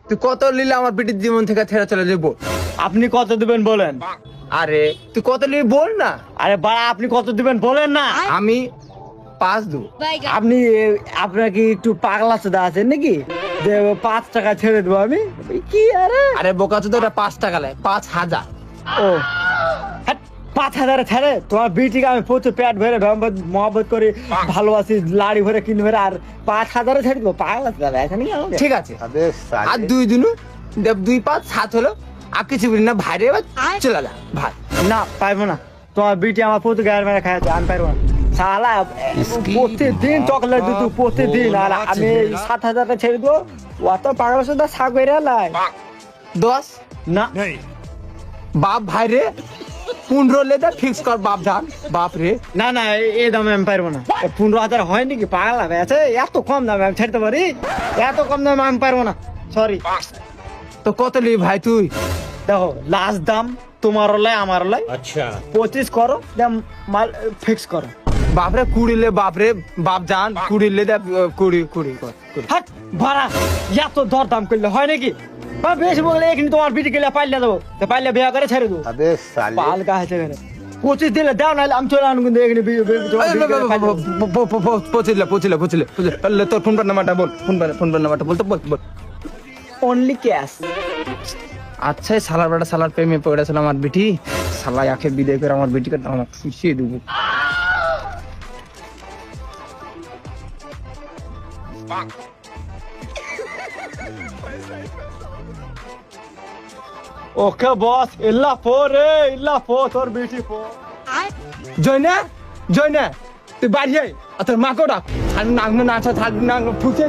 তুই কত নিলে আমার বিটির জীবন থেকে ছেড়ে চলে যাবো? আপনি কত দিবেন বলেন? আরে তুই কত নিবি বল না। আরে বাড়া আপনি কত দিবেন বলেন না। আমি 5 দেবো। আপনি আপনার কি একটু পাগলা চোদা আছেন নাকি যে 5 টাকা ছেড়ে দেবো আমি? কি আরে আরে বোকা চোদা, ওটা 5 টাকা লাই, 5000। ও 5,000 ছাড়ে? তোমার বিটিকে আমি প্রচুর পেট ভরে মহব্বত করি, ভালোবাসি, লাড়ি ভরে কিনে ভরে, আর 5,000 ছেড়ে দেবো? পাগলা চোদা আছে নাকি আমাকে? ঠিক আছে, আর 2 দিনু দেব, 2 5 7 হলো। আর কিছু বলি না ভাই রে, এবার চলে যা ভাই। না পারবো না, তোমার বিটি আমার প্রচুর গায়ের মেরে খাইছে, আমি পারবো না। শালা প্রতিদিন চকলেট দিত, প্রতিদিন, আর আমি 7,000 ছেড়ে দেবো? অত পাগলা চোদা শাক বেরিয়ে লাই 10 না। বাপ ভাই রে, 15 লেদা ফিক্স কর বাপ জান। বাপ রে, না না, এই দামে আমি পারবো না। 15,000 হয় নাকি? পাগলা আছে? এত কম দামে আমি ছাড়তে পারি? এত কম দামে আমি পারবো না, সরি। তো কত নিবি ভাই তুই? দেখো লাস্ট দাম তোমার লাই আমার লাই, अच्छा 25 করো, মাল ফিক্স করো। বাপরে 20 লে, বাপরে বাপ জান 20 লে দে, 20 কর। হাট ভাড়া, এত দর দাম করলে হয় নাকি? বা বেশি বললে এখানে তোমার বিটি গেলে পাইলে দেবো, তো পাইলে বিয়া করে ছেড়ে দেবো। পাল গাছে এখানে 25 দিলে দাও, নাহলে আমি চলে আনবো কিন্তু এখানে পচিলে তোর ফোন নাম্বারটা বল, ফোন নাম্বারটা বল তো, বল। Only cash. আচ্ছা, সালার বেটা সালার প্রেমে পড়েছিল আমার বিটি, সালা আখে বিদায় করে আমার বিটিকে আমার খুশিয়ে দেবো। ওকে বস, ইল্লা ফোর রে, ইল্লা ফোর, তোর বিটি ফোর। জয়না তুই বাড়ি যাই, আর তোর মাকেও ডাক, আর নাচ থাক না ফুসে